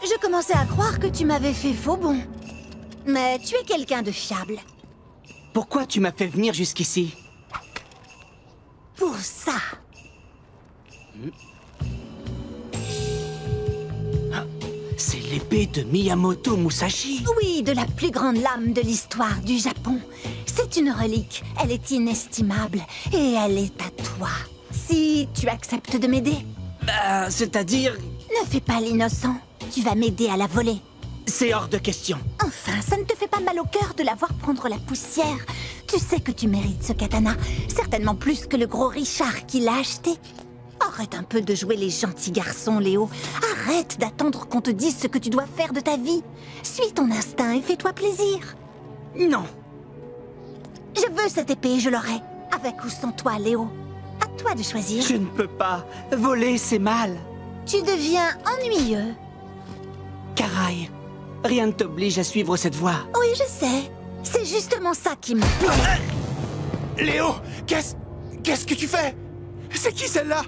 Je commençais à croire que tu m'avais fait faux bon. Mais tu es quelqu'un de fiable. Pourquoi tu m'as fait venir jusqu'ici? Pour ça. C'est l'épée de Miyamoto Musashi. Oui, de la plus grande lame de l'histoire du Japon. C'est une relique. Elle est inestimable. Et elle est à toi. Si tu acceptes de m'aider. Bah, c'est-à-dire... Ne fais pas l'innocent. Tu vas m'aider à la voler. C'est hors de question. Enfin, ça ne te fait pas mal au cœur de la voir prendre la poussière. Tu sais que tu mérites ce katana. Certainement plus que le gros Richard qui l'a acheté. Arrête un peu de jouer les gentils garçons, Léo. Arrête d'attendre qu'on te dise ce que tu dois faire de ta vie. Suis ton instinct et fais-toi plaisir. Non. Je veux cette épée, je l'aurai. Avec ou sans toi, Léo. À toi de choisir. Je ne peux pas. Voler, c'est mal. Tu deviens ennuyeux. Karai, rien ne t'oblige à suivre cette voie. Oui, je sais. C'est justement ça qui me plaît. Léo, qu'est-ce que tu fais? C'est qui celle-là?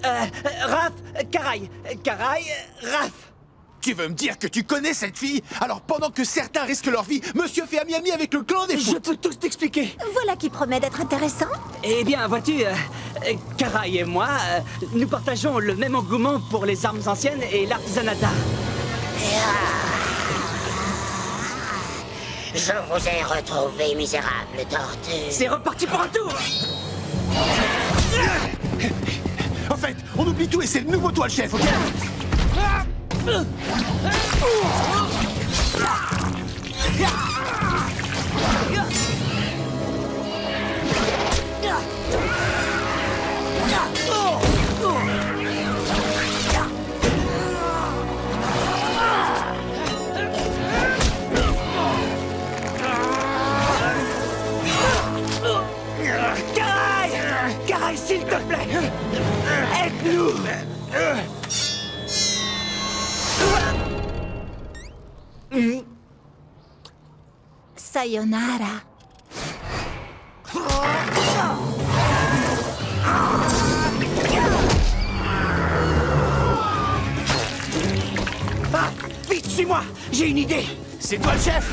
Raph, Karai, Raph. Tu veux me dire que tu connais cette fille? Alors pendant que certains risquent leur vie, monsieur fait ami-ami avec le clan des Je foot. peux tout t'expliquer. Voilà qui promet d'être intéressant. Eh bien, vois-tu, Karai et moi, nous partageons le même engouement pour les armes anciennes et l'artisanat d'art. Je vous ai retrouvé, misérable tortue. C'est reparti pour un tour. En fait, on oublie tout et c'est le nouveau toi le chef, ok? Karai, s'il te plaît, aide-nous. Sayonara. Ah, vite, suis-moi, j'ai une idée. C'est toi le chef?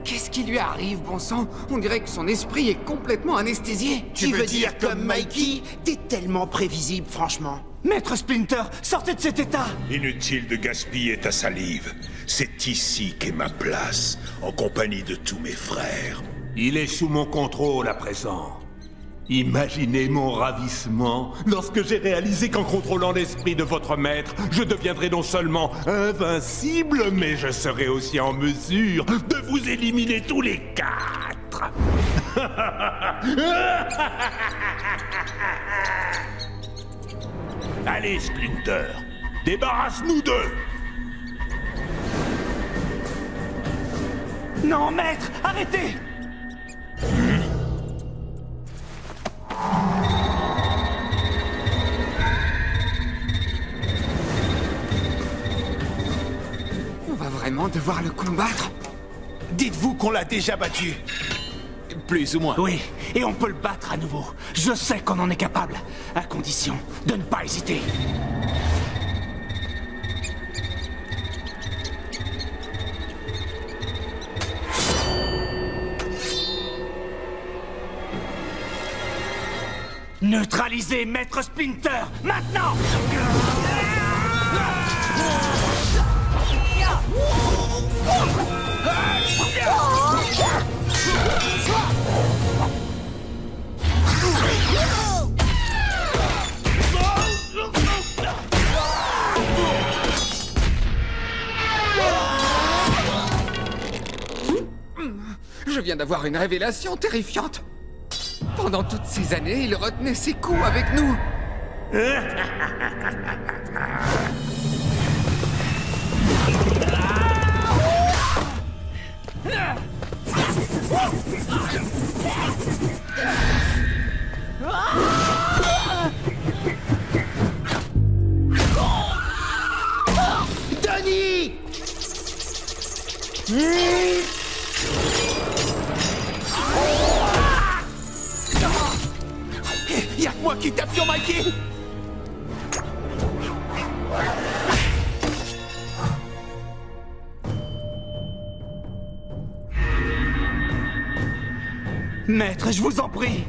Qu'est-ce qui lui arrive, bon sang? On dirait que son esprit est complètement anesthésié. Tu veux dire comme Mikey? T'es tellement prévisible, franchement. Maître Splinter, sortez de cet état. Inutile de gaspiller ta salive. C'est ici qu'est ma place, en compagnie de tous mes frères. Il est sous mon contrôle à présent. Imaginez mon ravissement lorsque j'ai réalisé qu'en contrôlant l'esprit de votre maître, je deviendrai non seulement invincible, mais je serai aussi en mesure de vous éliminer tous les quatre. Allez, Splinter, débarrasse-nous d'eux. Non, maître, arrêtez. On va vraiment devoir le combattre? Dites-vous qu'on l'a déjà battu. Plus ou moins. Oui, et on peut le battre à nouveau. Je sais qu'on en est capable, à condition de ne pas hésiter. Neutralisez Maître Splinter, maintenant! Je viens d'avoir une révélation terrifiante. Pendant toutes ces années, il retenait ses coups avec nous. Denis! moi qui tape sur Mikey! Maître, je vous en prie.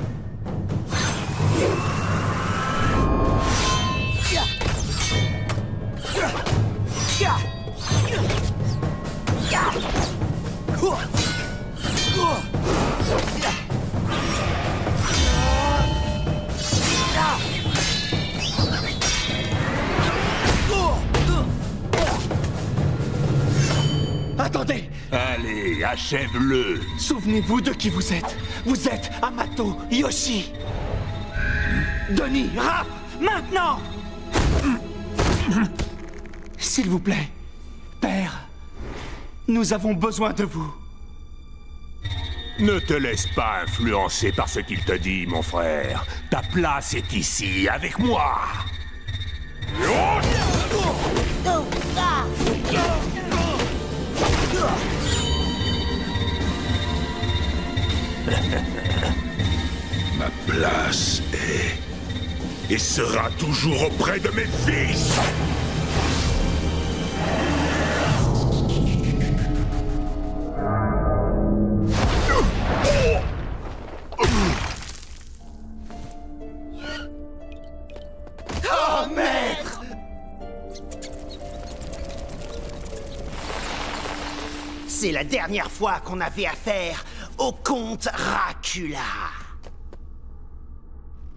Attendez! Allez, achève-le. Souvenez-vous de qui vous êtes. Vous êtes Amato Yoshi. Denis, Raph, maintenant! S'il vous plaît, père, nous avons besoin de vous. Ne te laisse pas influencer par ce qu'il te dit, mon frère. Ta place est ici, avec moi. Ma place est... et sera toujours auprès de mes fils. Oh, maître! C'est la dernière fois qu'on avait affaire au comte Dracula.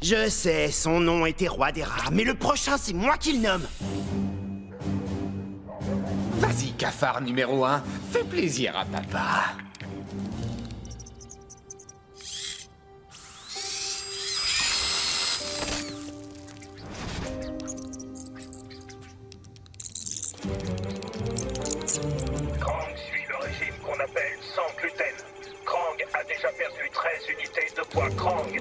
Je sais, son nom était roi des rats, mais le prochain, c'est moi qui le nomme. Vas-y, cafard numéro 1, fais plaisir à papa. Krang suit le régime qu'on appelle sans gluten. Krang a déjà perdu 13 unités de poids Krang.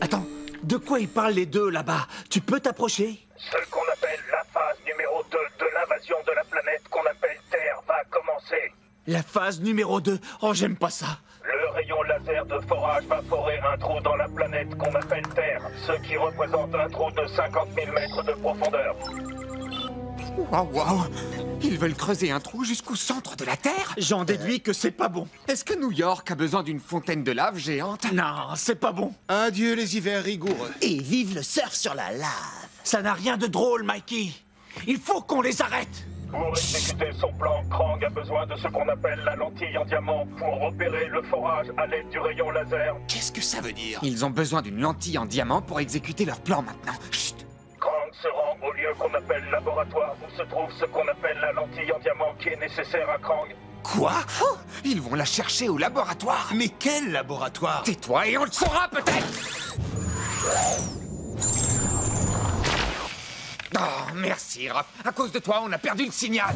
Attends, de quoi ils parlent les deux là-bas? Tu peux t'approcher? Ce qu'on appelle la phase numéro 2 de l'invasion de la planète qu'on appelle Terre va commencer. La phase numéro 2. Oh, j'aime pas ça. Le rayon laser de forage va forer un trou dans la planète qu'on appelle Terre, ce qui représente un trou de 50 000 mètres de profondeur. Waouh, waouh! Ils veulent creuser un trou jusqu'au centre de la Terre? J'en déduis que c'est pas bon. Est-ce que New York a besoin d'une fontaine de lave géante? Non, c'est pas bon. Adieu les hivers rigoureux. Et vive le surf sur la lave. Ça n'a rien de drôle, Mikey. Il faut qu'on les arrête. Pour exécuter son plan, Krang a besoin de ce qu'on appelle la lentille en diamant pour opérer le forage à l'aide du rayon laser. Qu'est-ce que ça veut dire? Ils ont besoin d'une lentille en diamant pour exécuter leur plan maintenant. Chut! Krang se rend au lieu qu'on appelle laboratoire où se trouve ce qu'on appelle la lentille en diamant qui est nécessaire à Krang. Quoi? Oh, ils vont la chercher au laboratoire. Mais quel laboratoire? Tais-toi et on le saura peut-être. Oh, merci, Raph. À cause de toi, on a perdu le signal.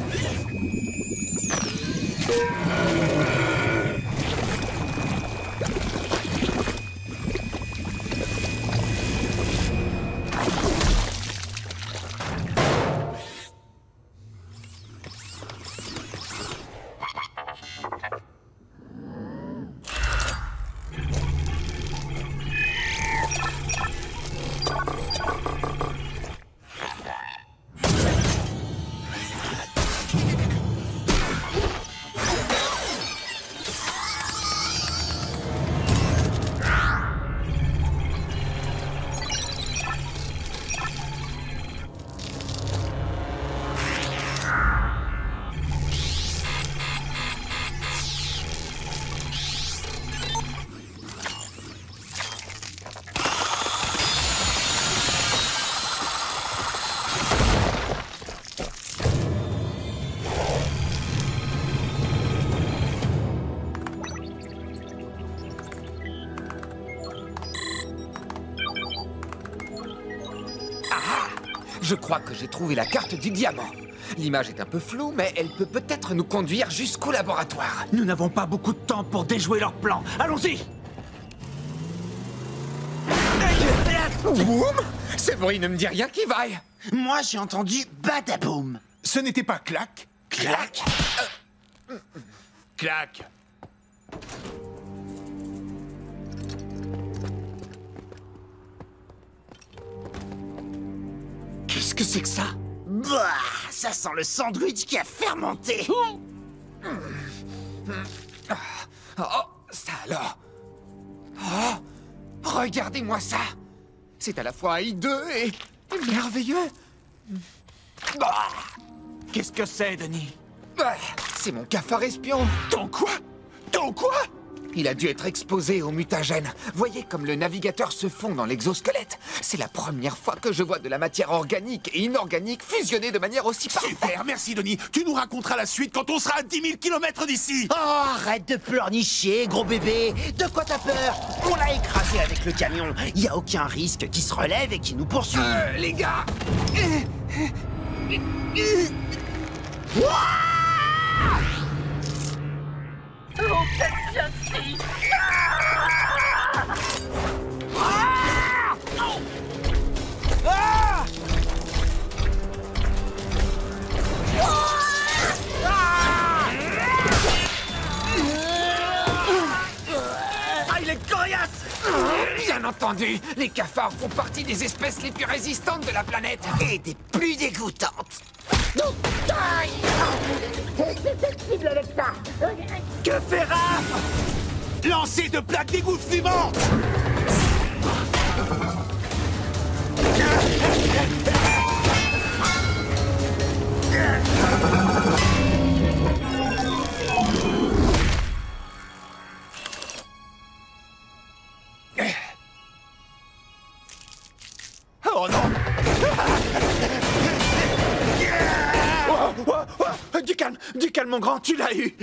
Je crois que j'ai trouvé la carte du diamant. L'image est un peu floue, mais elle peut peut-être nous conduire jusqu'au laboratoire. Nous n'avons pas beaucoup de temps pour déjouer leur plan. Allons-y! Boum! Ce bruit ne me dit rien qui vaille. Moi, j'ai entendu badaboum. Ce n'était pas clac? Clac. Clac. Qu'est-ce que c'est que ça? Bah, ça sent le sandwich qui a fermenté. Oh, ça alors. Oh, regardez-moi ça. C'est à la fois hideux et merveilleux. Bah, qu'est-ce que c'est, Denis? C'est mon cafard espion. Ton quoi? Ton quoi? Il a dû être exposé au mutagène. Voyez comme le navigateur se fond dans l'exosquelette. C'est la première fois que je vois de la matière organique et inorganique fusionner de manière aussi parfaite. Super, merci Denis. Tu nous raconteras la suite quand on sera à 10 000 km d'ici. Oh, arrête de pleurnicher, gros bébé. De quoi t'as peur? On l'a écrasé avec le camion. Y a aucun risque qu'il se relève et qu'il nous poursuive. Les gars. Ah, il est coriace! Bien entendu, les cafards font partie des espèces les plus résistantes de la planète. Et des plus dégoûtantes. Que fait Raph? Lancer de plaques d'égout fumantes. Oh non! Du calme, mon grand, tu l'as eu!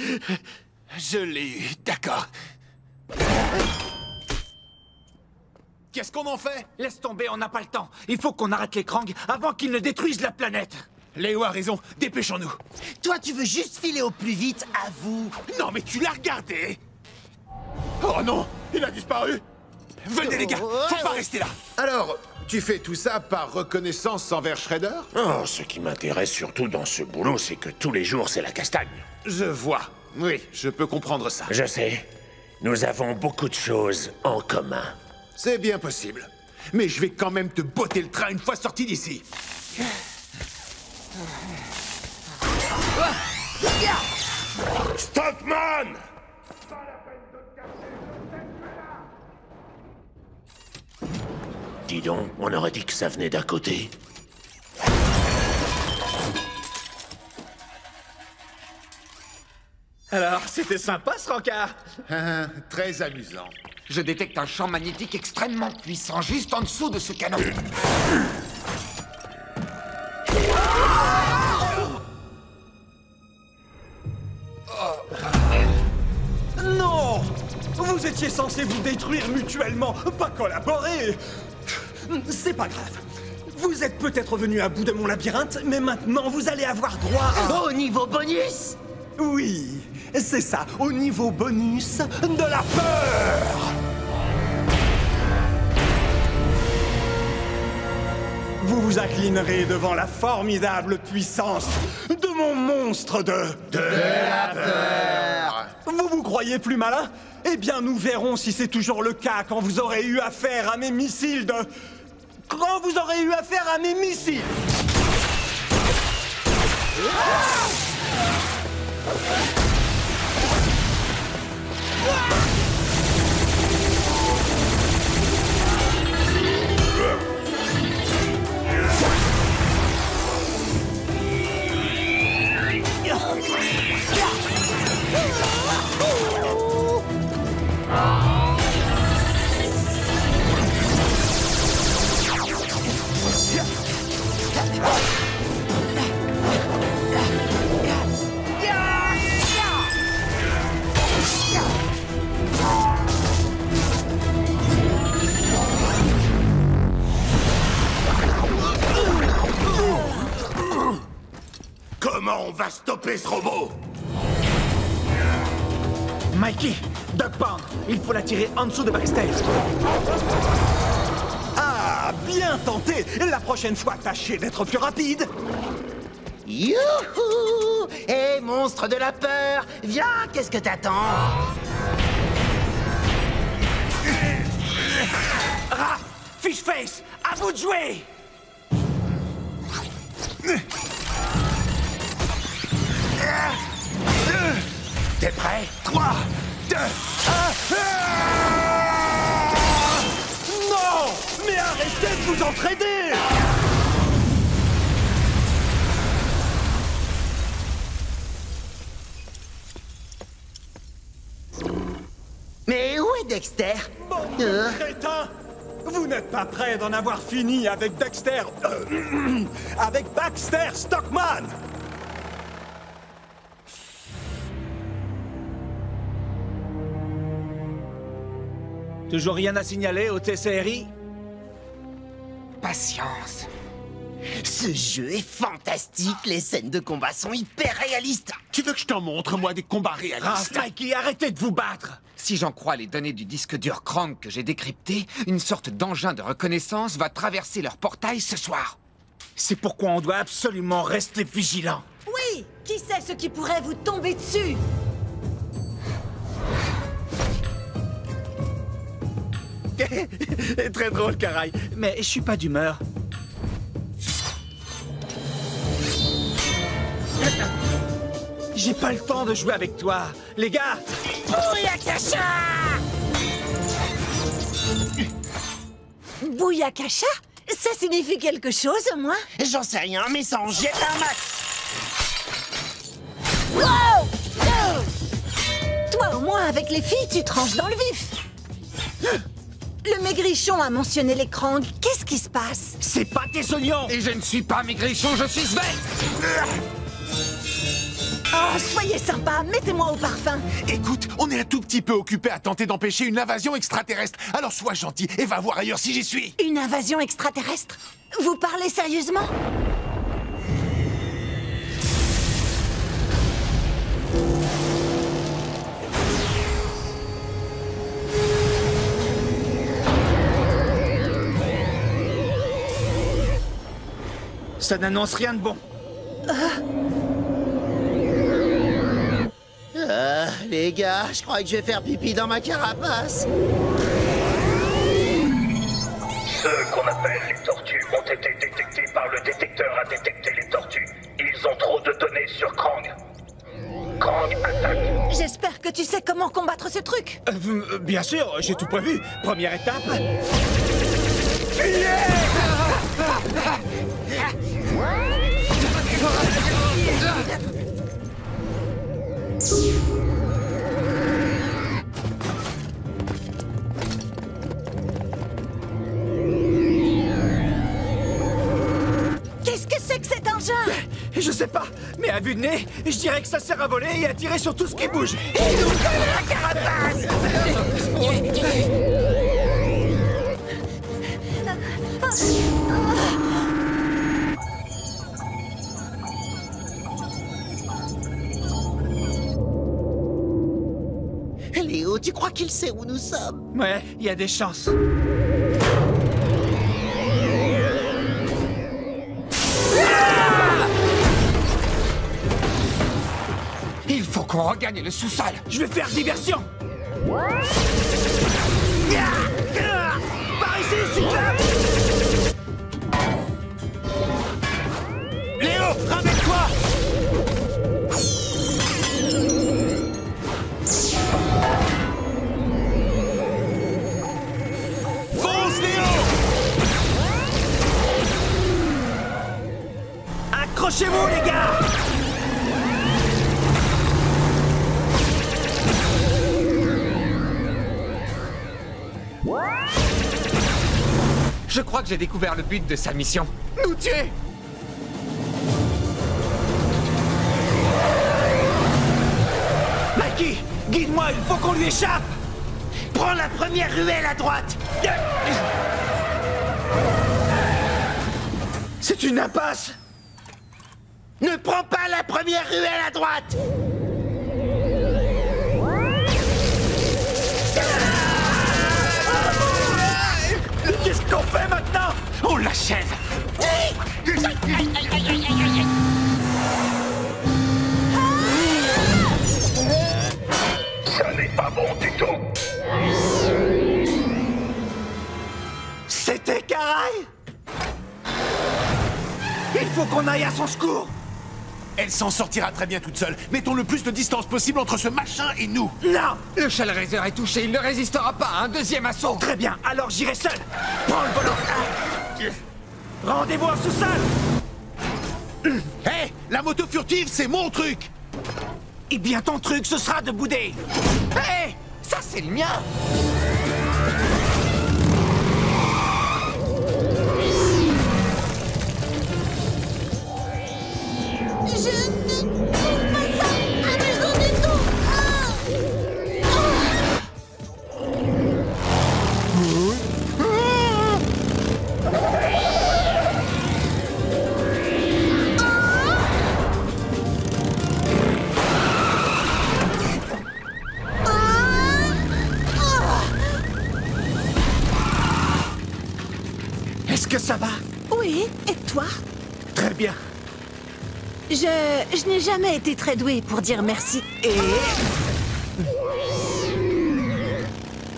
Je l'ai eu, d'accord. Qu'est-ce qu'on en fait? Laisse tomber, on n'a pas le temps. Il faut qu'on arrête les Krang avant qu'ils ne détruisent la planète. Léo a raison, dépêchons-nous. Toi, tu veux juste filer au plus vite, à vous. Non, mais tu l'as regardé. Oh non, il a disparu. Venez les gars, faut pas rester là. Alors, tu fais tout ça par reconnaissance envers Shredder? Oh, ce qui m'intéresse surtout dans ce boulot, c'est que tous les jours, c'est la castagne. Je vois. Oui, je peux comprendre ça. Je sais. Nous avons beaucoup de choses en commun. C'est bien possible. Mais je vais quand même te botter le train une fois sorti d'ici. Stockman! Dis donc, on aurait dit que ça venait d'à côté. Alors, c'était sympa ce rencard. Très amusant. Je détecte un champ magnétique extrêmement puissant juste en dessous de ce canon. Non! Vous étiez censés vous détruire mutuellement, pas collaborer. C'est pas grave. Vous êtes peut-être venu à bout de mon labyrinthe, mais maintenant vous allez avoir droit à... Au niveau bonus? Oui, c'est ça, au niveau bonus de la peur! Vous vous inclinerez devant la formidable puissance de mon monstre de la peur! Vous vous croyez plus malin? Eh bien, nous verrons si c'est toujours le cas quand vous aurez eu affaire à mes missiles de... Quand vous aurez eu affaire à mes missiles! Comment on va stopper ce robot? Mikey, Dog Pound, il faut la tirer en dessous de backstage. Ah, bien tenté! La prochaine fois, tâchez d'être plus rapide! Youhou! Hé, monstre de la peur! Viens, qu'est-ce que t'attends? Raph! Fishface! À vous de jouer! T'es prêt? 3, 2, 1... Non! Mais arrêtez de vous entraider! Mais où est Dexter? Crétin! Vous n'êtes pas prêt d'en avoir fini avec Dexter... avec Baxter Stockman! Toujours rien à signaler au TCRI? Patience. Ce jeu est fantastique, les scènes de combat sont hyper réalistes. Tu veux que je t'en montre, moi, des combats réalistes? Raph, Mikey, arrêtez de vous battre! Si j'en crois les données du disque dur Krang que j'ai décrypté, une sorte d'engin de reconnaissance va traverser leur portail ce soir. C'est pourquoi on doit absolument rester vigilant. Oui, qui sait ce qui pourrait vous tomber dessus? Très drôle, Caraï, mais je suis pas d'humeur. J'ai pas le temps de jouer avec toi. Les gars! Bouyakasha! Bouyakasha? Ça signifie quelque chose, au moins? J'en sais rien, mais ça en jette un max. Wow! Toi, au moins, avec les filles, tu tranches dans le vif. Le maigrichon a mentionné les Krang. Qu'est-ce qui se passe? C'est pas tes oignons! Et je ne suis pas maigrichon, je suis Sven! Oh, soyez sympa, mettez-moi au parfum. Écoute, on est un tout petit peu occupé à tenter d'empêcher une invasion extraterrestre. Alors sois gentil et va voir ailleurs si j'y suis. Une invasion extraterrestre? Vous parlez sérieusement? Ça n'annonce rien de bon. Les gars, je crois que je vais faire pipi dans ma carapace. Ceux qu'on appelle les tortues ont été détectés par le détecteur à détecter les tortues. Ils ont trop de données sur Krang. Krang attaque. J'espère que tu sais comment combattre ce truc. Bien sûr, j'ai tout prévu. Première étape... Qu'est-ce que c'est que cet engin? Je sais pas, mais à vue de nez, je dirais que ça sert à voler et à tirer sur tout ce qui bouge. Il nous colle la carapace! Léo, tu crois qu'il sait où nous sommes? Ouais, il y a des chances. Il faut qu'on regagne le sous-sol. Je vais faire diversion. Par ici, Cyclope! Léo, ramène-toi! Fonce, Léo! Accrochez-vous, les gars! Je crois que j'ai découvert le but de sa mission. Nous tuer! Mikey, guide-moi, il faut qu'on lui échappe! Prends la première ruelle à droite! C'est une impasse! Ne prends pas la première ruelle à droite! Qu'est-ce qu'on fait maintenant? On l'achève! Ça n'est pas bon du tout. C'était Caraï! Il faut qu'on aille à son secours! Elle s'en sortira très bien toute seule. Mettons le plus de distance possible entre ce machin et nous. Non! Le Shellraiser est touché, il ne résistera pas à un deuxième assaut. Très bien, alors j'irai seul! Prends le volant! Rendez-vous en sous-sol! Hé, la moto furtive, c'est mon truc. Eh bien, ton truc, ce sera de bouder! Hé, ça c'est le mien. Je ne trouve pas ça amusant du tout. Est-ce que ça va? Oui, et toi? Très bien. Je n'ai jamais été très douée pour dire merci. Et...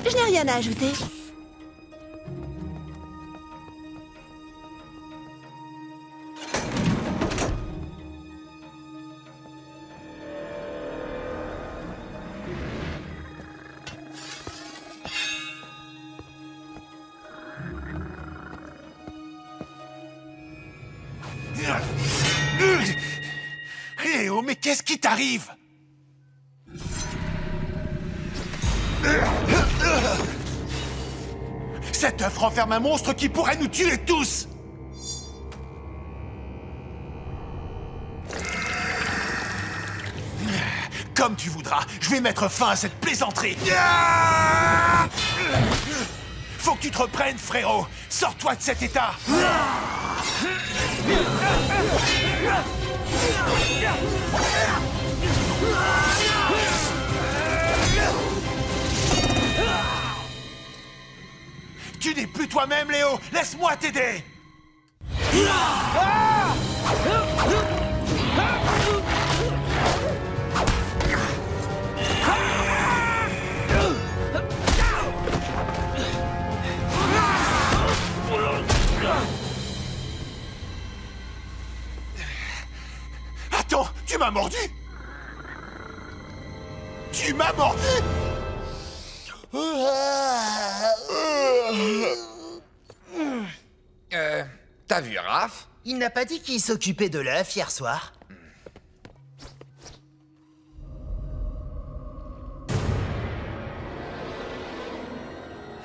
Je n'ai rien à ajouter. Léo, mais qu'est-ce qui t'arrive? Cet œuf renferme un monstre qui pourrait nous tuer tous! Comme tu voudras, je vais mettre fin à cette plaisanterie. Faut que tu te reprennes, frérot. Sors-toi de cet état. Tu n'es plus toi-même, Léo. Laisse-moi t'aider. Attends, tu m'as mordu? Tu m'as mordu? T'as vu Raph? Il n'a pas dit qu'il s'occupait de l'œuf hier soir.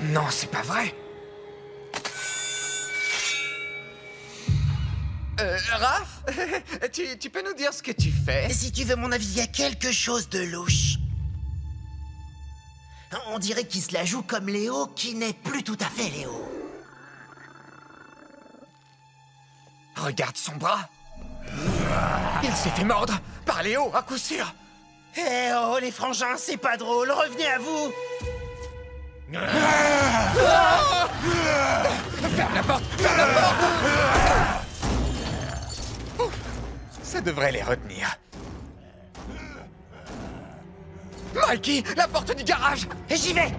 Non, c'est pas vrai. Raph, tu peux nous dire ce que tu fais? Si tu veux mon avis, il y a quelque chose de louche. On dirait qu'il se la joue comme Léo, qui n'est plus tout à fait Léo. Regarde son bras. Il s'est fait mordre par Léo, à coup sûr. Eh oh, les frangins, c'est pas drôle. Revenez à vous. Ferme la porte! Ferme la porte! Ouf, ça devrait les retenir. Mikey, la porte du garage! J'y vais!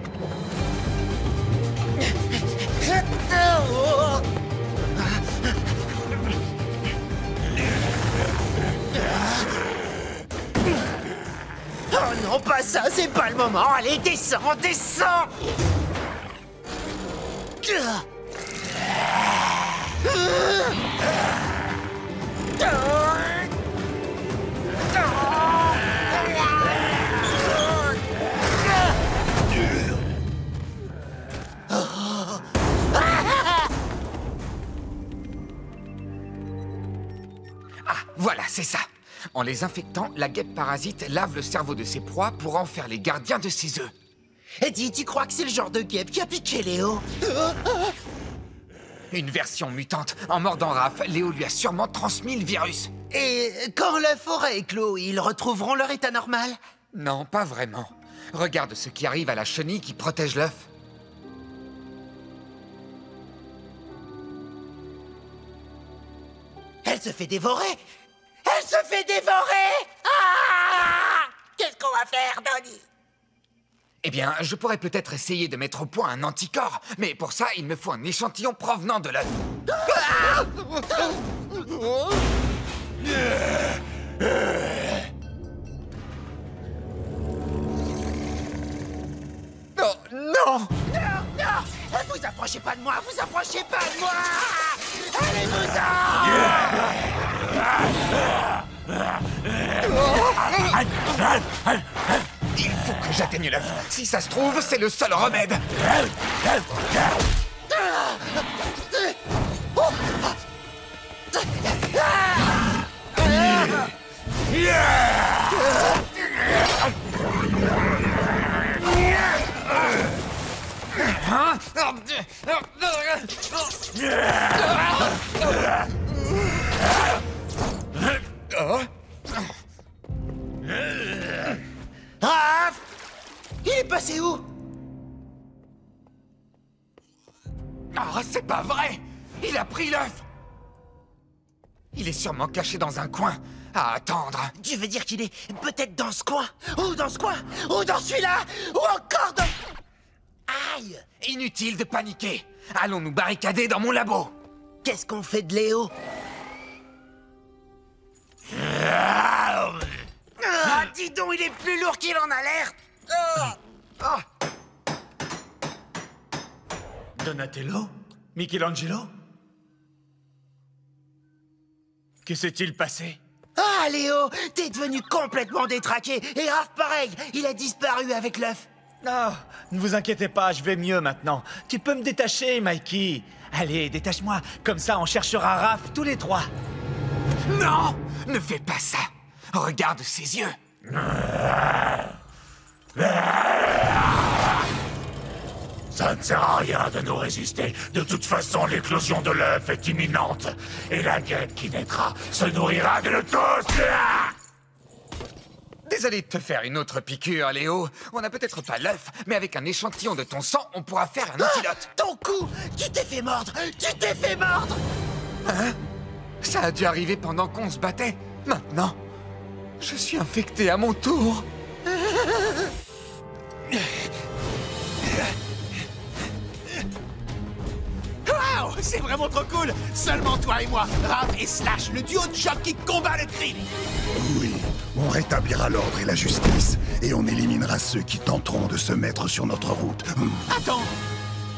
Oh non, pas ça, c'est pas le moment. Allez, descends, descends! Ah, voilà, c'est ça. En les infectant, la guêpe parasite lave le cerveau de ses proies pour en faire les gardiens de ses œufs. Eddie, tu crois que c'est le genre de guêpe qui a piqué Léo? Une version mutante. En mordant Raph, Léo lui a sûrement transmis le virus. Et quand l'œuf aura éclos, ils retrouveront leur état normal? Non, pas vraiment. Regarde ce qui arrive à la chenille qui protège l'œuf. Elle se fait dévorer! Elle se fait dévorer! Ah! Qu'est-ce qu'on va faire, Donnie? Eh bien, je pourrais peut-être essayer de mettre au point un anticorps, mais pour ça, il me faut un échantillon provenant de l'œuf. Ah! Oh, non! Non, non! Vous approchez pas de moi! Vous approchez pas de moi! Allez-vous-en! Il faut que j'atteigne l'œuf. Si ça se trouve, c'est le seul remède. Raph! Il est passé où? Ah, c'est pas vrai! Il a pris l'œuf! Il est sûrement caché dans un coin, à attendre. Tu veux dire qu'il est peut-être dans ce coin? Ou dans ce coin? Ou dans celui-là? Ou encore dans... Aïe! Inutile de paniquer. Allons nous barricader dans mon labo. Qu'est-ce qu'on fait de Léo? Ah, dis donc, il est plus lourd qu'il en a l'air! Donatello? Michelangelo? Que s'est-il passé? Ah, Léo, t'es devenu complètement détraqué. Et Raph, pareil, il a disparu avec l'œuf. Non, ne vous inquiétez pas, je vais mieux maintenant. Tu peux me détacher, Mikey. Allez, détache-moi. Comme ça, on cherchera Raph tous les trois. Non! Ne fais pas ça. Regarde ses yeux. Ça ne sert à rien de nous résister. De toute façon, l'éclosion de l'œuf est imminente. Et la guêpe qui naîtra se nourrira de nous tous. Désolé de te faire une autre piqûre, Léo. On n'a peut-être pas l'œuf, mais avec un échantillon de ton sang, on pourra faire un antidote. Ton cou! Tu t'es fait mordre! Tu t'es fait mordre! Hein? Ça a dû arriver pendant qu'on se battait. Maintenant, je suis infecté à mon tour. Wow! C'est vraiment trop cool! Seulement toi et moi, Raph et Slash, le duo de choc qui combat le crime! Oui, on rétablira l'ordre et la justice, et on éliminera ceux qui tenteront de se mettre sur notre route. Attends!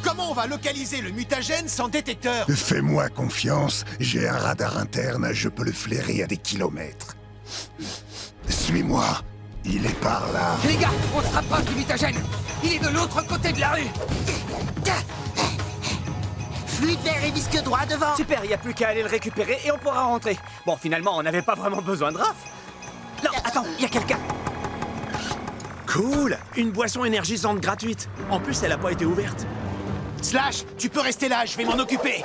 Comment on va localiser le mutagène sans détecteur? Fais-moi confiance, j'ai un radar interne, je peux le flairer à des kilomètres. Suis-moi, il est par là. Les gars, on se rapproche du mutagène. Il est de l'autre côté de la rue. Fluide vert et disque droit devant. Super, il n'y a plus qu'à aller le récupérer et on pourra rentrer. Bon, finalement, on n'avait pas vraiment besoin de Raph. Non, attends, il y a quelqu'un. Cool, une boisson énergisante gratuite. En plus, elle n'a pas été ouverte. Slash, tu peux rester là, je vais m'en occuper.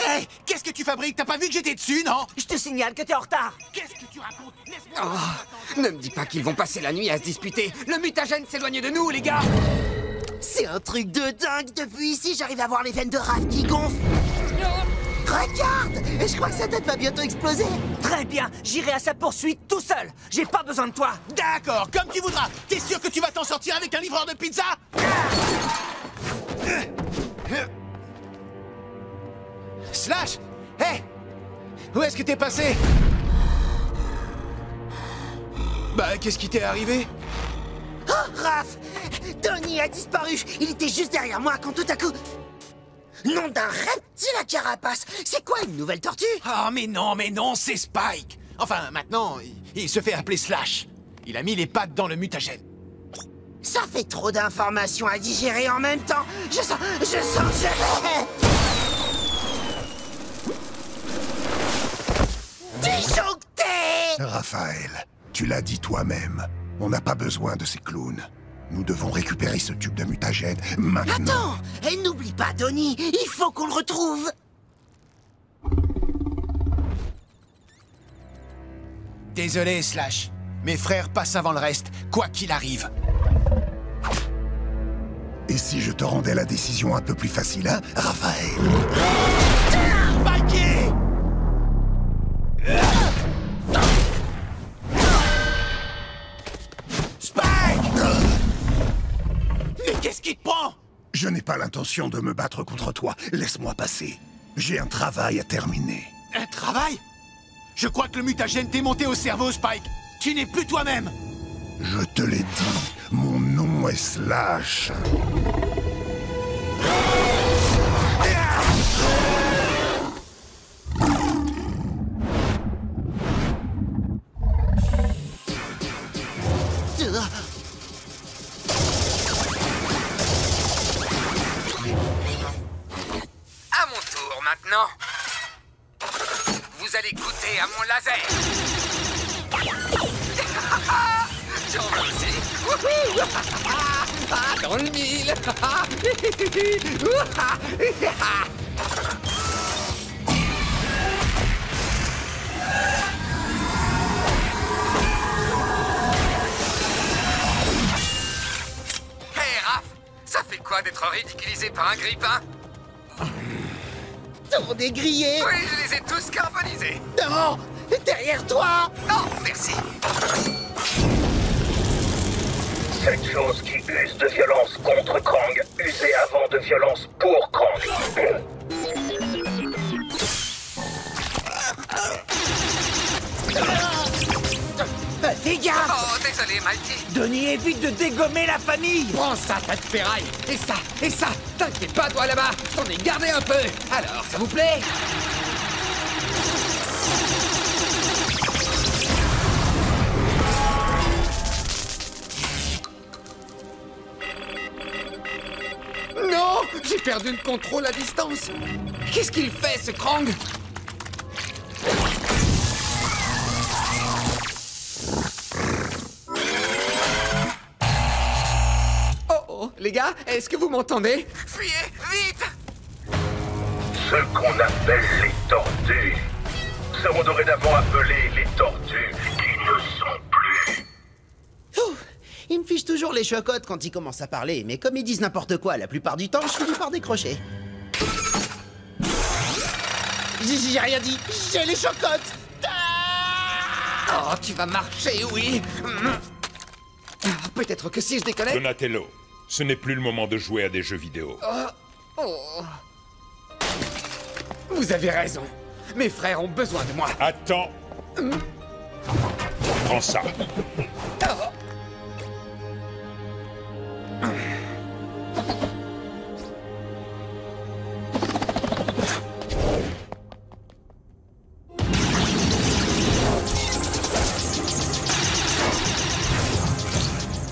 Hey, qu'est-ce que tu fabriques? T'as pas vu que j'étais dessus, non? Je te signale que t'es en retard. Qu'est-ce que tu racontes? Oh, ne me dis pas qu'ils vont passer la nuit à se disputer. Le mutagène s'éloigne de nous, les gars. C'est un truc de dingue. Depuis ici, j'arrive à voir les veines de Raph qui gonflent. Regarde! Et je crois que sa tête va bientôt exploser. Très bien, j'irai à sa poursuite tout seul. J'ai pas besoin de toi. D'accord, comme tu voudras. T'es sûr que tu vas t'en sortir avec un livreur de pizza? Slash! Hé! Où est-ce que t'es passé? Bah, qu'est-ce qui t'est arrivé? Oh, Raph! Donnie a disparu. Il était juste derrière moi quand tout à coup... Nom d'un reptile à carapace. C'est quoi, une nouvelle tortue? Ah, mais non, c'est Spike. Enfin, maintenant, il se fait appeler Slash. Il a mis les pattes dans le mutagène. Ça fait trop d'informations à digérer en même temps. Je sens... Disjoncté! Raphaël, tu l'as dit toi-même. On n'a pas besoin de ces clowns. Nous devons récupérer ce tube de mutagène maintenant. Attends! Et n'oublie pas, Donnie, il faut qu'on le retrouve! Désolé, Slash. Mes frères passent avant le reste, quoi qu'il arrive. Et si je te rendais la décision un peu plus facile, hein, Raphaël? Mikey! Spike! Mais qu'est-ce qui te prend? Je n'ai pas l'intention de me battre contre toi. Laisse-moi passer. J'ai un travail à terminer. Un travail? Je crois que le mutagène t'est monté au cerveau, Spike. Tu n'es plus toi-même. Je te l'ai dit, mon nom est Slash. À mon tour maintenant. Vous allez goûter à mon laser. J'en veux aussi. Wouhou! Dans le mille. Hey Raph, ça fait quoi d'être ridiculisé par un grippin? On est grillés! Oui, je les ai tous carbonisés. Non! Derrière toi! Non, merci. Cette chose qui use de violence contre Krang, usée avant de violence pour Krang. Fais gaffe! Oh, désolé, Mikey. Donnie, évite de dégommer la famille! Prends ça, tas de ferraille. Et ça. T'inquiète pas, toi, là-bas. Je t'en ai gardé un peu. Alors, ça vous plaît? Non! J'ai perdu le contrôle à distance. Qu'est-ce qu'il fait, ce Krang? Oh, les gars, est-ce que vous m'entendez? Fuyez, vite! Ce qu'on appelle les tortues seront dorénavant appelés les tortues qui ne sont plus. Ils me fichent toujours les chocottes quand ils commencent à parler, mais comme ils disent n'importe quoi la plupart du temps, je finis par décrocher. J'ai rien dit, j'ai les chocottes! Oh, tu vas marcher, oui. Peut-être que si je déconnecte... Donatello, ce n'est plus le moment de jouer à des jeux vidéo. Vous avez raison. Mes frères ont besoin de moi. Attends. Prends ça.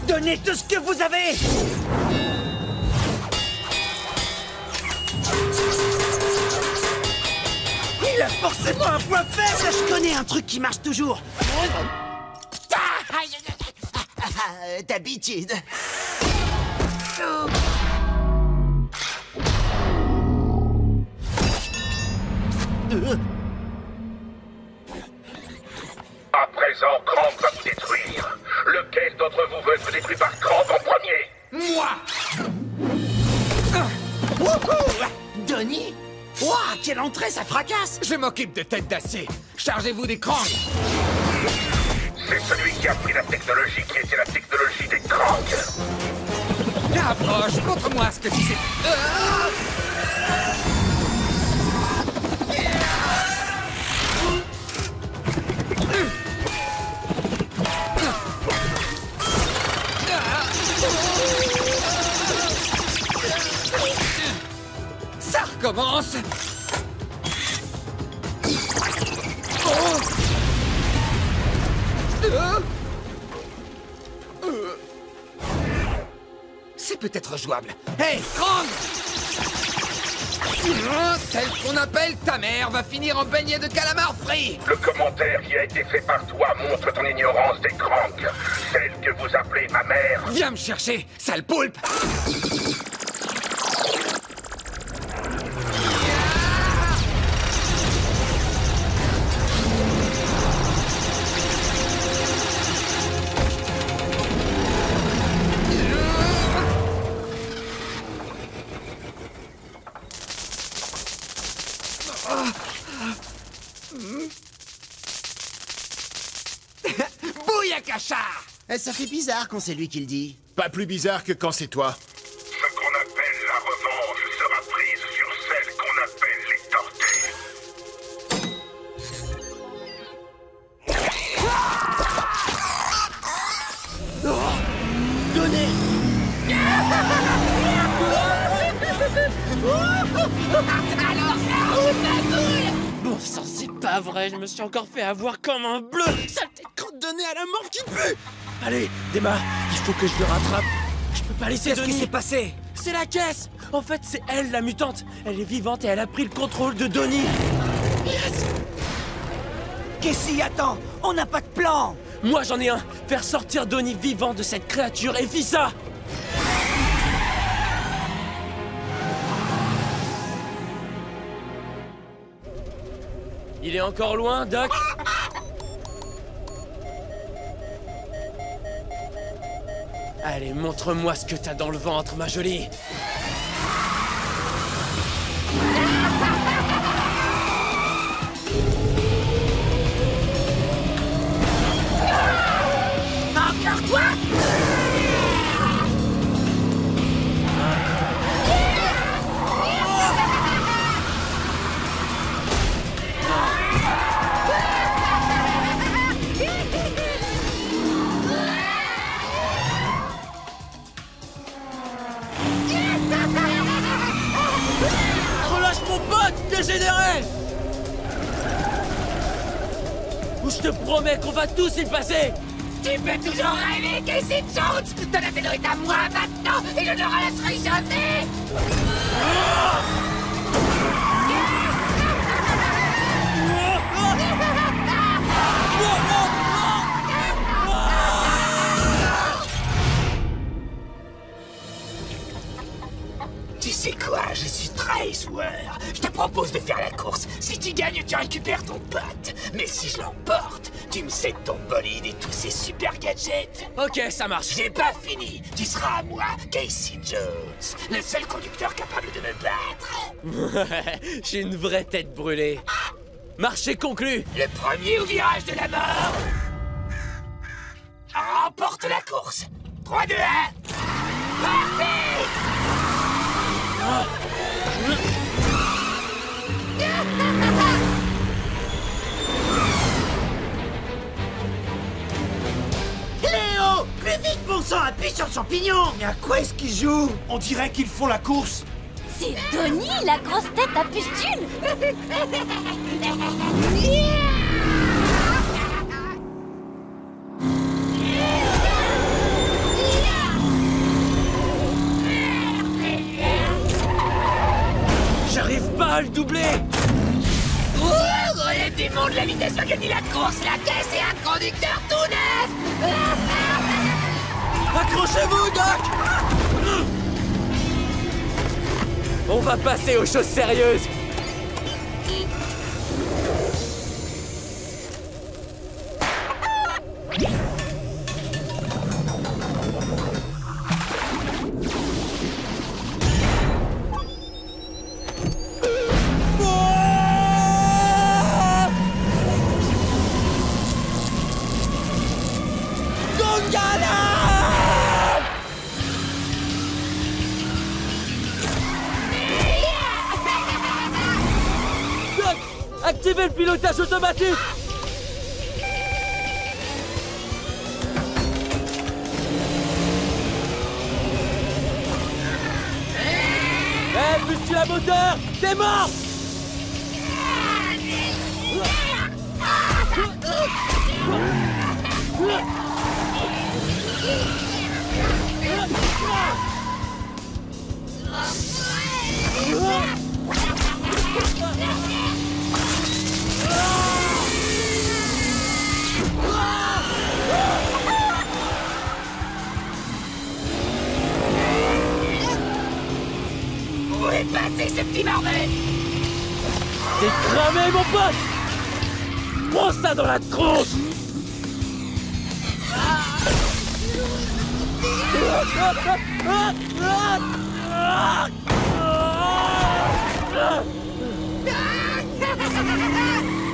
Donnez tout ce que vous avez! Il a forcément un point faible! Je connais un truc qui marche toujours! D'habitude! À présent, Krang va vous détruire. Lequel d'entre vous veut être détruit par Krang en premier? Moi! Wouhou! Donnie? Ouah, quelle entrée, ça fracasse! Je m'occupe de tête d'acier. Chargez-vous des Krang. C'est celui qui a pris la technologie qui était la technologie des Krang. Approche, montre-moi ce que tu sais. Ça recommence. C'est peut-être jouable. Hey, Krang! Celle qu'on appelle ta mère va finir en beignet de calamar frit. Le commentaire qui a été fait par toi montre ton ignorance des Krang. Celle que vous appelez ma mère. Viens me chercher, sale poulpe. Bouyakacha! Ça fait bizarre quand c'est lui qui le dit. Pas plus bizarre que quand c'est toi. Ce qu'on appelle la revanche sera prise sur celle qu'on appelle les tortues. Donnez! Alors ça roule ma boule! Bon sang, c'est pas vrai, je me suis encore fait avoir comme un bleu! Saleté de crotte de nez à la mort qui pue! Allez, démarre, il faut que je le rattrape. Je peux pas laisser Denis. Qu'est-ce qui s'est passé? C'est la caisse! En fait, c'est elle, la mutante. Elle est vivante et elle a pris le contrôle de Donnie. Yes! Qu'est-ce qu'il y a? Attends, on n'a pas de plan! Moi, j'en ai un. Faire sortir Donnie vivant de cette créature et vis ça! Il est encore loin, Doc? Allez, montre-moi ce que t'as dans le ventre, ma jolie. Encore toi? Relâche mon pote, dégénéré! Ou je te promets qu'on va tous y passer! Tu peux toujours rêver, Casey Jones! Ton appel est à moi maintenant et je ne le relâcherai jamais! Tu sais quoi, je suis très joueur. Je te propose de faire la course. Si tu gagnes, tu récupères ton pote. Mais si je l'emporte, tu me cèdes ton bolide et tous ces super gadgets. Ok, ça marche. J'ai pas fini. Tu seras à moi, Casey Jones, le seul conducteur capable de me battre. J'ai une vraie tête brûlée. Marché conclu. Le premier au virage de la mort remporte la course. 3, 2, 1. Partez! Léo! Plus vite, bon sang, appuie sur le champignon! Mais à quoi est-ce qu'ils jouent? On dirait qu'ils font la course. C'est Donnie, la grosse tête à pustule! J'arrive pas à le doubler! Relève du monde, la vitesse va gagner la course, la caisse et un conducteur tout neuf! Accrochez-vous, Doc! On va passer aux choses sérieuses! Activez le pilotage automatique! Boostule la moteur! T'es mort! Où est passé ce petit bordel? T'es cramé, mon pote! Prends ça dans la tronche!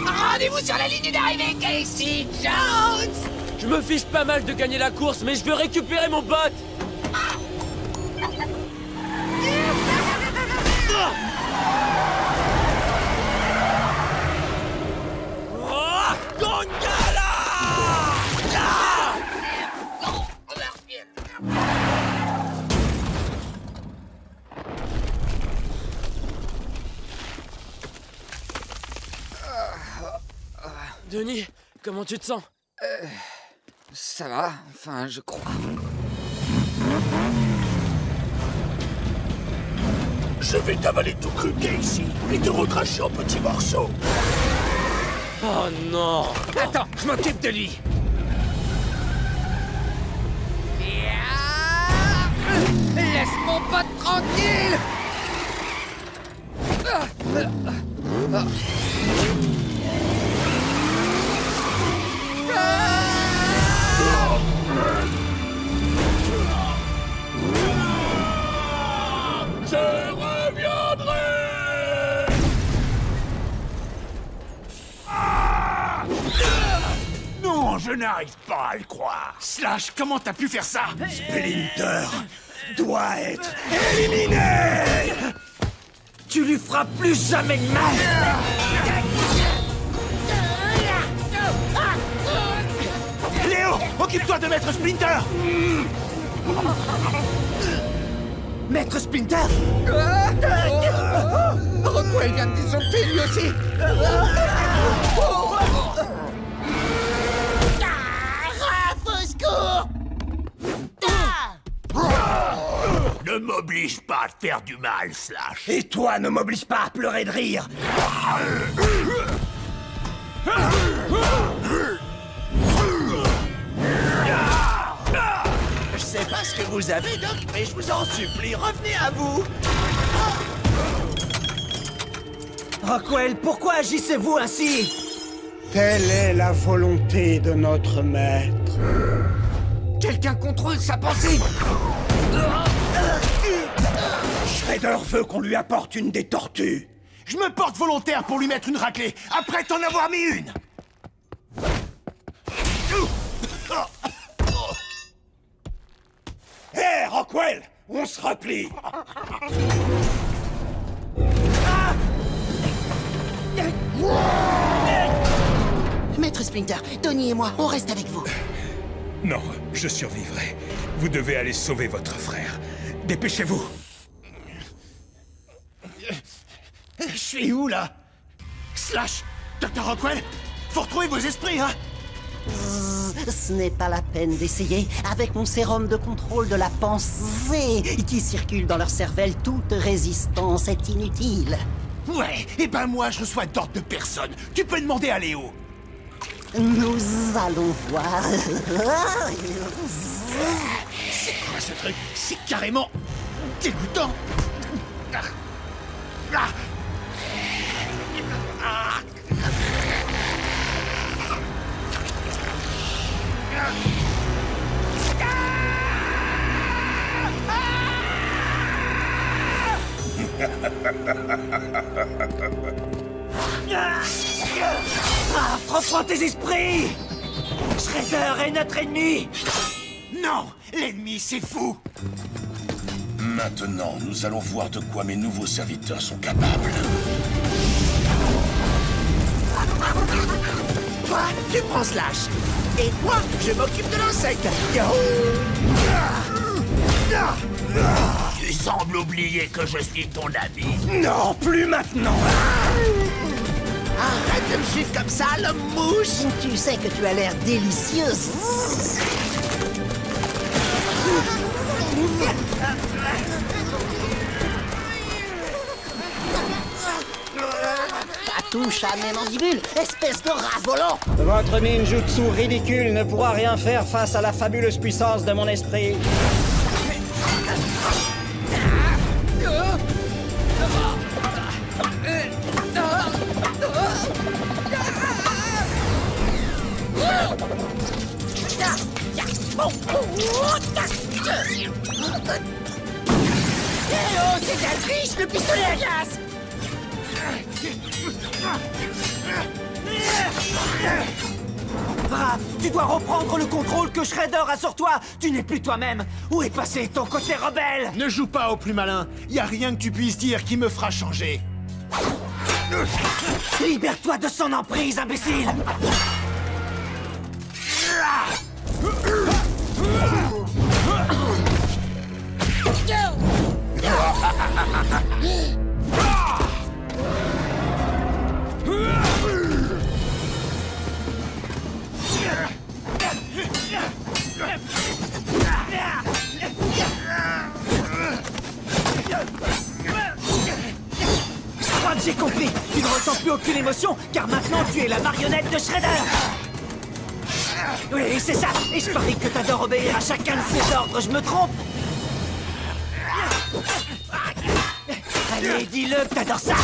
Rendez-vous sur la ligne d'arrivée, Casey Jones! Je me fiche pas mal de gagner la course, mais je veux récupérer mon pote! Denis, comment tu te sens? Ça va, enfin, je crois. Je vais t'avaler tout cru, Casey, et te recracher en petits morceaux. Oh non! Attends, je m'occupe de lui. Laisse mon pote tranquille. Je reviendrai! Non, je n'arrive pas à le croire. Slash, comment t'as pu faire ça? Splinter doit être éliminé! Tu lui feras plus jamais de mal! Léo, occupe-toi de Maître Splinter! Maître Splinter! Rockwell vient de disjoncter lui aussi! Ne m'oblige pas à te faire du mal, Slash. Et toi, ne m'oblige pas à pleurer de rire! Je sais pas ce que vous avez, Doc, mais je vous en supplie, revenez à vous! Rockwell, pourquoi agissez-vous ainsi? Telle est la volonté de notre maître. Quelqu'un contrôle sa pensée! Shredder veut qu'on lui apporte une des tortues. Je me porte volontaire pour lui mettre une raclée, après t'en avoir mis une! Hé, Rockwell, on se replie. Maître Splinter, Tony et moi, on reste avec vous. Non, je survivrai. Vous devez aller sauver votre frère. Dépêchez-vous. Je suis où, là? Slash, Dr. Rockwell, faut retrouver vos esprits, hein? Ce n'est pas la peine d'essayer. Avec mon sérum de contrôle de la pensée qui circule dans leur cervelle, toute résistance est inutile. Ouais, et ben moi, je reçois d'ordre de personne. Tu peux demander à Léo. Nous allons voir. C'est quoi ce truc? C'est carrément dégoûtant. Reprends tes esprits! Shredder est notre ennemi! Non! L'ennemi, c'est fou! Maintenant, nous allons voir de quoi mes nouveaux serviteurs sont capables. Toi, tu prends Slash. Et moi, je m'occupe de l'insecte. Tu sembles oublier que je suis ton ami. Non, plus maintenant! Arrête de me suivre comme ça, l'homme mouche! Tu sais que tu as l'air délicieuse. touche à mes mandibules, espèce de rat volant! Votre ninjutsu ridicule ne pourra rien faire face à la fabuleuse puissance de mon esprit. Oh, c'est de la triche, le pistolet à glace! Raph, tu dois reprendre le contrôle que Shredder a sur toi. Tu n'es plus toi-même. Où est passé ton côté rebelle? Ne joue pas au plus malin. Y a rien que tu puisses dire qui me fera changer. Libère-toi de son emprise, imbécile! Je crois que j'ai compris. Tu ne ressens plus aucune émotion, car maintenant tu es la marionnette de Shredder. Oui, c'est ça. Et je parie que t'adores obéir à chacun de ses ordres. Je me trompe? Allez, dis-le que t'adores ça.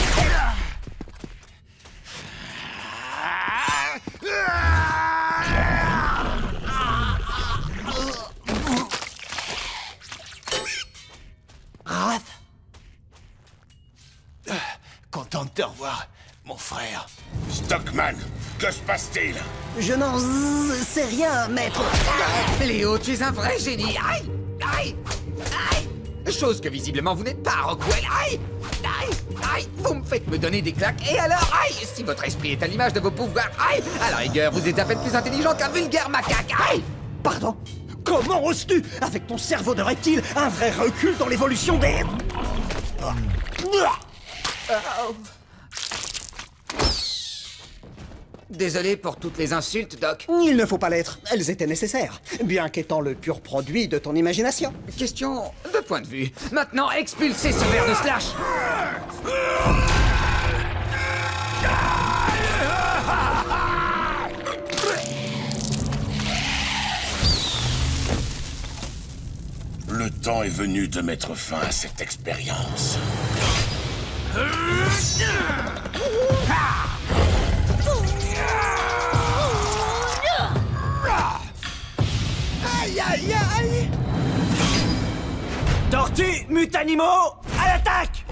Raph? Content de te revoir, mon frère. Stockman, que se passe-t-il? Je n'en sais rien, maître. Léo, tu es un vrai génie. Aïe! Aïe! Aïe! Chose que visiblement vous n'êtes pas, Rockwell. Aïe! Aïe! Aïe! Vous me faites me donner des claques. Et alors, aïe! Si votre esprit est à l'image de vos pouvoirs, aïe! Alors, Edgar, vous êtes à peine plus intelligent qu'un vulgaire macaque. Aïe! Pardon? Comment oses-tu, avec ton cerveau de reptile, un vrai recul dans l'évolution des... Désolé pour toutes les insultes, Doc. Il ne faut pas l'être, elles étaient nécessaires, bien qu'étant le pur produit de ton imagination. Question de point de vue. Maintenant, expulsez ce ver de Slash. Le temps est venu de mettre fin à cette expérience. Aïe, aïe, aïe! Tortue, Mutanimo, à l'attaque!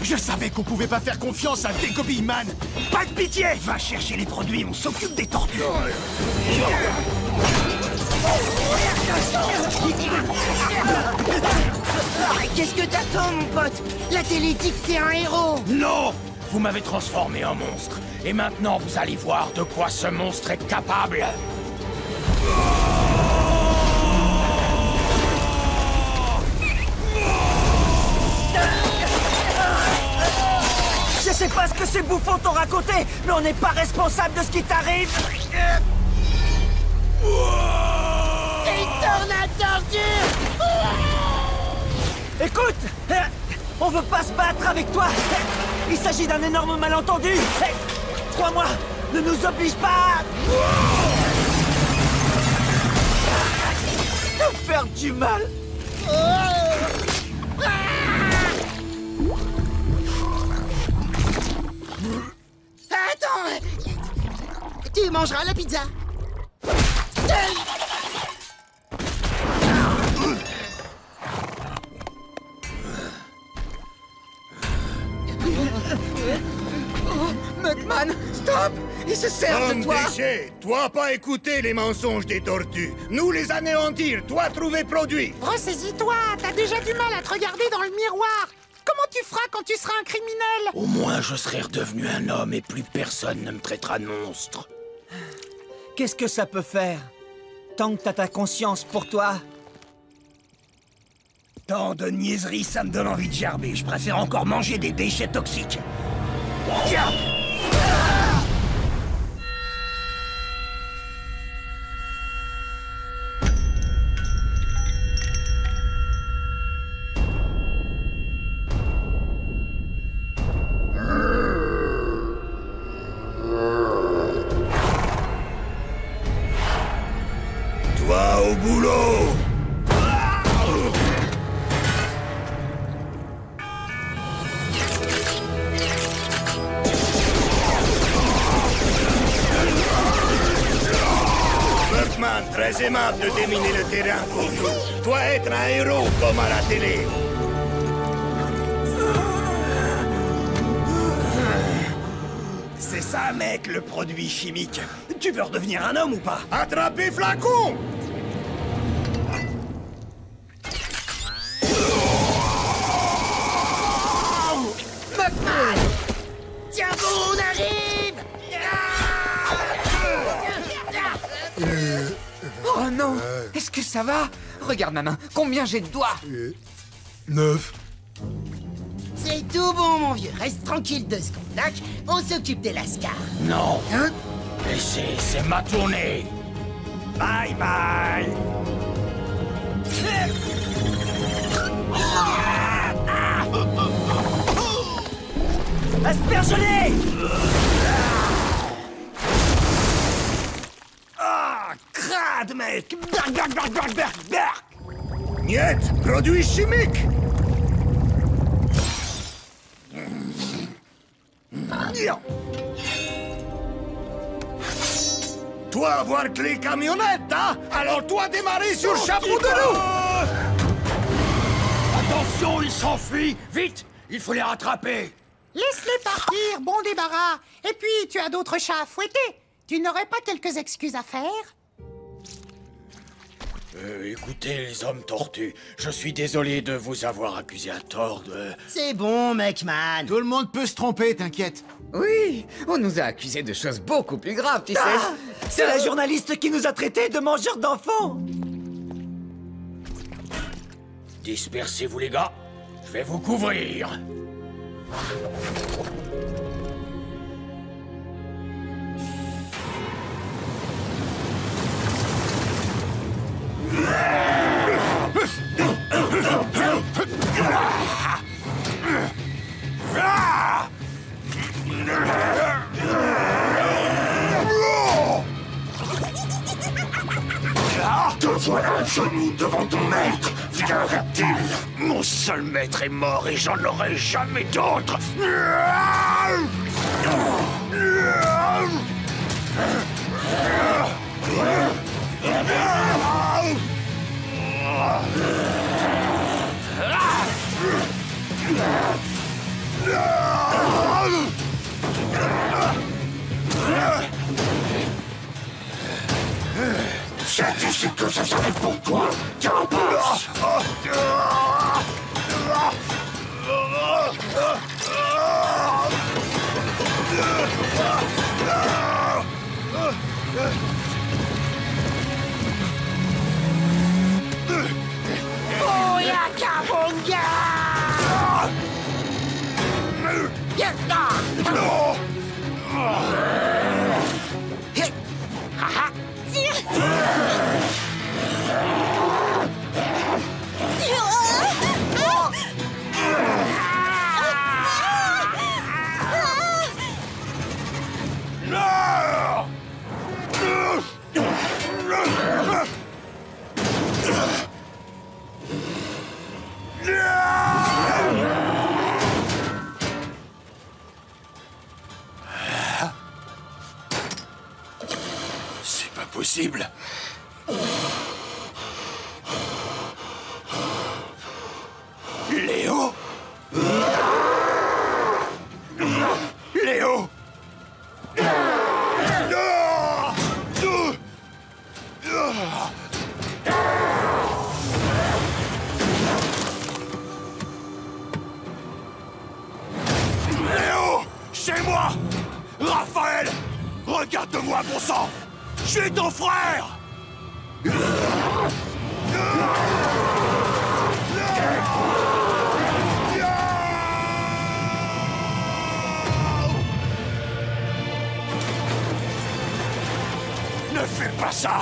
Je savais qu'on pouvait pas faire confiance à Degobi Man. Pas de pitié. Va chercher les produits, on s'occupe des tortues. Qu'est-ce que t'attends, mon pote? La télé dit que t'es un héros. Non! Vous m'avez transformé en monstre. Et maintenant, vous allez voir de quoi ce monstre est capable. Je sais pas ce que ces bouffons t'ont raconté, mais on n'est pas responsable de ce qui t'arrive. C'est une tornade d'ordures. Écoute, on veut pas se battre avec toi. Il s'agit d'un énorme malentendu. Crois-moi, ne nous oblige pas à te faire du mal. Attends, tu mangeras la pizza. McMahon, stop! Ils se servent de toi! Déchet, toi pas écouter les mensonges des tortues. Nous les anéantir, toi trouver produit. Ressaisis-toi, t'as déjà du mal à te regarder dans le miroir. Comment tu feras quand tu seras un criminel? Au moins, je serai redevenu un homme et plus personne ne me traitera de monstre. Qu'est-ce que ça peut faire? Tant que t'as ta conscience pour toi. Tant de niaiseries, ça me donne envie de gerber. Je préfère encore manger des déchets toxiques. Toi au boulot. McMahon, très aimable de déminer le terrain pour nous. Toi être un héros comme à la télé. C'est ça, mec, le produit chimique. Tu veux redevenir un homme ou pas? Attrapez flacon! McMahon! Tiens bon, on arrive! Oh non! Est-ce que ça va? Regarde ma main, combien j'ai de doigts? 9. C'est tout bon, mon vieux. Reste tranquille 2 secondes, tac. On s'occupe des lascars. Non. Hein? Laissez, c'est ma tournée. Bye bye. Asperge-les! Ah, crade, mec! Berk, berk, berk, berk, berk, berk! Niet, produit chimique! Toi avoir que les camionnettes, hein? Alors toi démarrer sur le chapeau de loup! Attention, ils s'enfuient! Vite! Il faut les rattraper! Laisse-les partir, bon débarras. Et puis, tu as d'autres chats à fouetter. Tu n'aurais pas quelques excuses à faire? Écoutez, les hommes tortues, je suis désolé de vous avoir accusé à tort de... C'est bon, McMahon. Tout le monde peut se tromper, t'inquiète. Oui, on nous a accusés de choses beaucoup plus graves, tu sais. Ah, c'est la journaliste qui nous a traités de mangeurs d'enfants. Dispersez-vous, les gars. Je vais vous couvrir. Te voilà à genoux devant ton maître, vilain reptile. Mon seul maître est mort et j'en aurai jamais d'autre. C'est ici que ça s'arrête pour toi. Tiens, passe. Oh, ya Kabonga! C'est pas possible. Léo? Léo? Regarde-moi, bon sang! Je suis ton frère! Ne fais pas ça!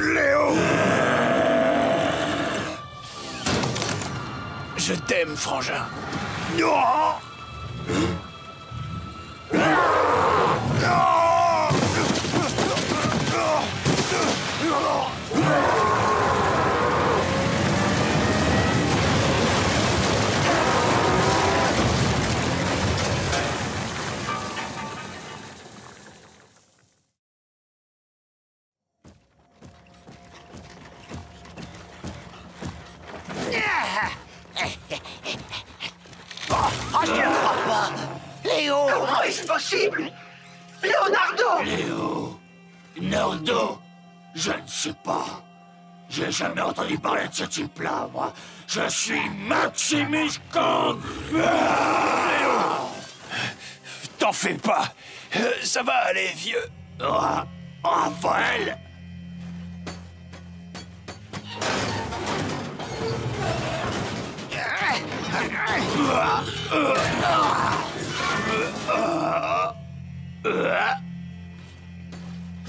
Léo! Je t'aime, frangin. Oh, je ne crois pas! Léo! Comment est-ce possible? Leonardo! Leonardo? Je ne sais pas. J'ai jamais entendu parler de ce type-là, moi. Je suis Maximus Kang. T'en fais pas. Ça va aller, vieux. Raphaël?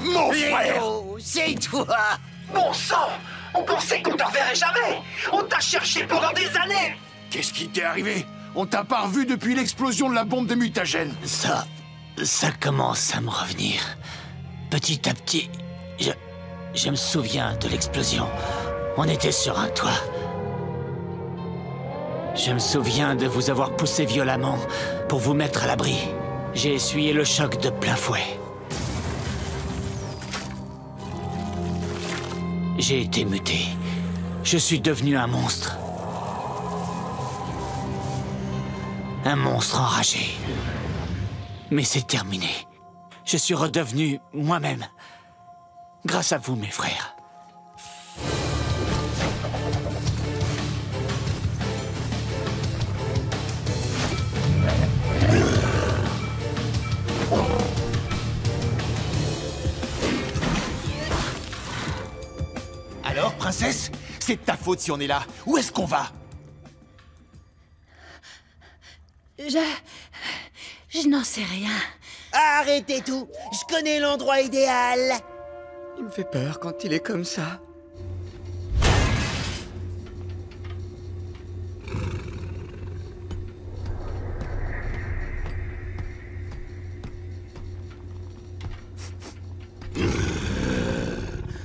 Mon frère! Léo, c'est toi! Bon sang! On pensait qu'on ne te reverrait jamais! On t'a cherché pendant des années! Qu'est-ce qui t'est arrivé? On t'a pas revu depuis l'explosion de la bombe de mutagène. Ça commence à me revenir. Petit à petit, je me souviens de l'explosion. On était sur un toit. Je me souviens de vous avoir poussé violemment pour vous mettre à l'abri. J'ai essuyé le choc de plein fouet. J'ai été muté. Je suis devenu un monstre. Un monstre enragé. Mais c'est terminé. Je suis redevenu moi-même. Grâce à vous, mes frères. Alors, princesse, c'est de ta faute si on est là. Où est-ce qu'on va? Je n'en sais rien. Arrêtez tout! Je connais l'endroit idéal! Il me fait peur quand il est comme ça.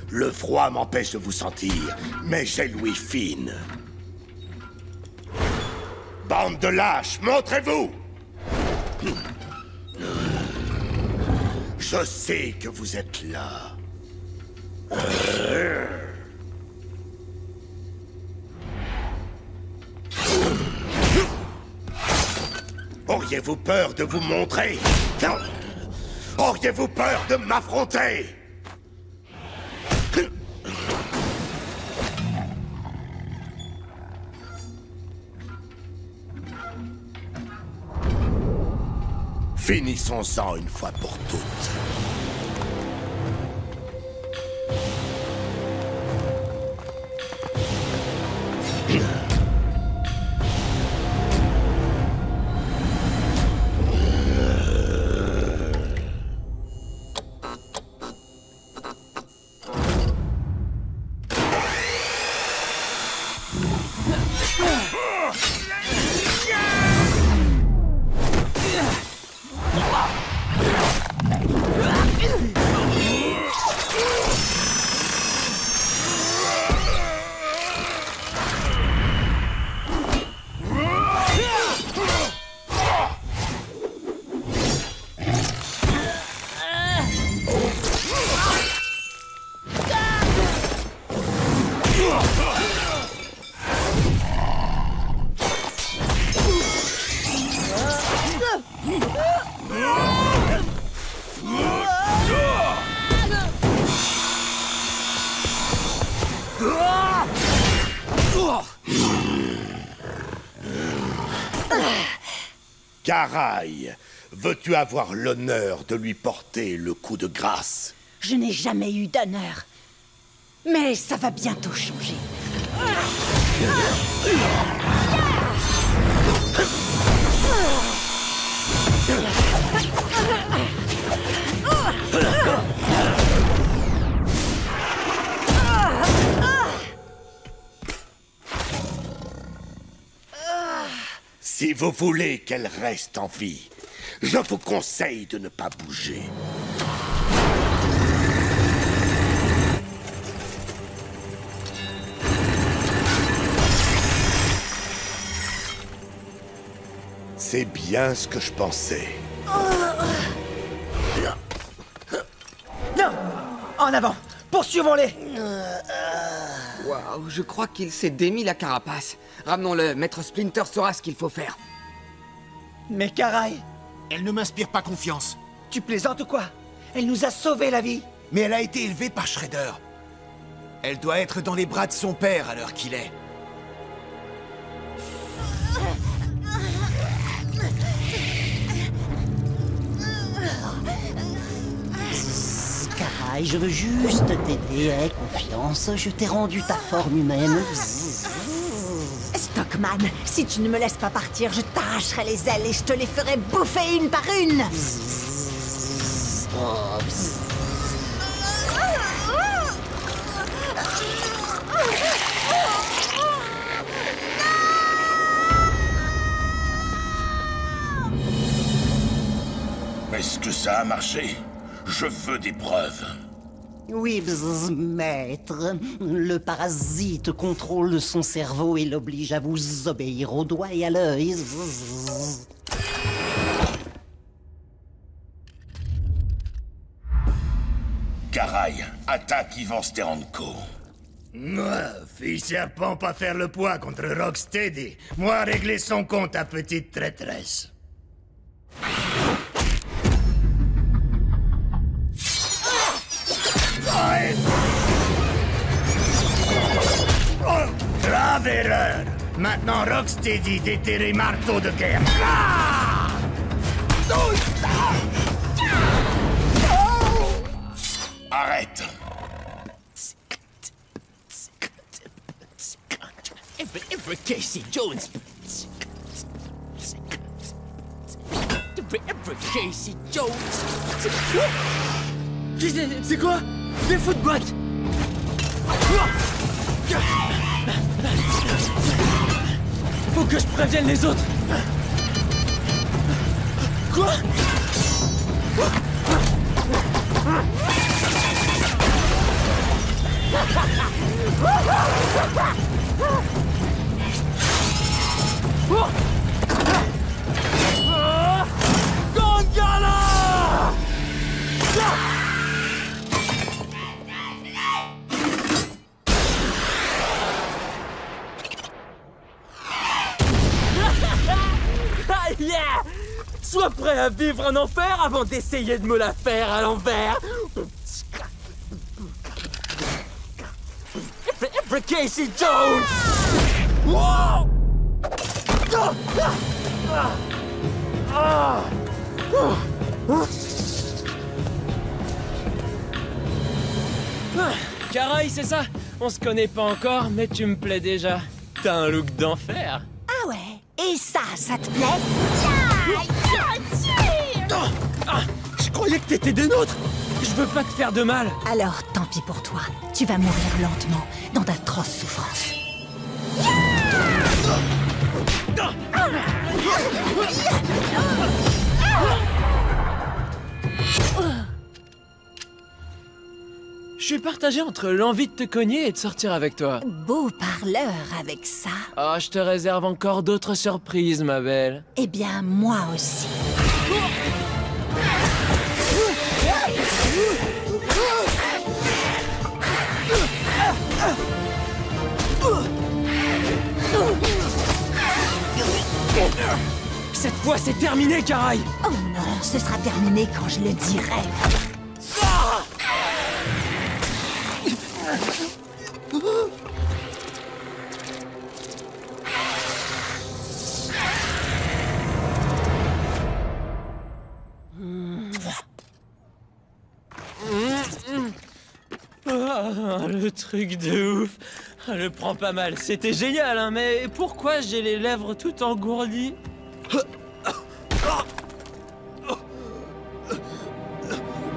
Le froid m'empêche de vous sentir, mais j'ai l'ouïe fine. Bande de lâches, montrez-vous! Je sais que vous êtes là. Auriez-vous peur de vous montrer? Non. Auriez-vous peur de m'affronter? Finissons-en une fois pour toutes. Caraï, veux-tu avoir l'honneur de lui porter le coup de grâce? Je n'ai jamais eu d'honneur. Mais ça va bientôt changer. Si vous voulez qu'elle reste en vie, je vous conseille de ne pas bouger. C'est bien ce que je pensais. Non! En avant! Poursuivons-les! Waouh, je crois qu'il s'est démis la carapace. Ramenons-le, Maître Splinter saura ce qu'il faut faire. Mais Caraï, Elle ne m'inspire pas confiance. tu plaisantes ou quoi? Elle nous a sauvé la vie! Mais elle a été élevée par Shredder. Elle doit être dans les bras de son père à l'heure qu'il est. Caraï, je veux juste t'aider, aie confiance. Je t'ai rendu ta forme humaine. Stockman, si tu ne me laisses pas partir, je t'arracherai les ailes et je te les ferai bouffer une par une. Est-ce que ça a marché? Je veux des preuves. Oui, maître. Le parasite contrôle son cerveau et l'oblige à vous obéir au doigt et à l'œil. Caraï, attaque Ivan Steranko. Moi, fille serpent, pas faire le poids contre Rocksteady. Moi, régler son compte à petite traîtresse. Grave erreur. Maintenant, Rocksteady déterré marteau de guerre. Arrête. Every Casey Jones. Every Casey Jones. C'est quoi? Des footbots! Faut que je prévienne les autres! Quoi? Gangala! Ah yeah! Sois prêt à vivre un enfer avant d'essayer de me la faire à l'envers. Every Casey Jones! Wow! Caraï, c'est ça? On se connaît pas encore, mais tu me plais déjà. T'as un look d'enfer. Ah ouais? Et ça te plaît? Je croyais que t'étais des nôtres. Je veux pas te faire de mal. Alors, tant pis pour toi. Tu vas mourir lentement, dans d'atroces souffrances. Je suis partagé entre l'envie de te cogner et de sortir avec toi. Beau parleur avec ça. Oh, je te réserve encore d'autres surprises, ma belle. Eh bien, moi aussi. Cette fois, c'est terminé, Caraï. Oh non, ce sera terminé quand je le dirai. Oh, le truc de ouf. Ah, le prends pas mal, c'était génial, hein, mais pourquoi j'ai les lèvres toutes engourdies?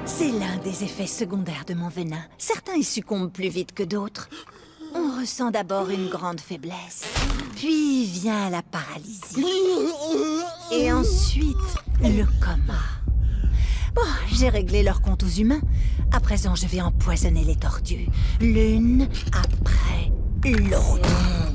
C'est l'un des effets secondaires de mon venin. Certains y succombent plus vite que d'autres. On ressent d'abord une grande faiblesse, puis vient la paralysie. Et ensuite, le coma. Bon, j'ai réglé leur compte aux humains. À présent, je vais empoisonner les tortues, l'une après l'autre.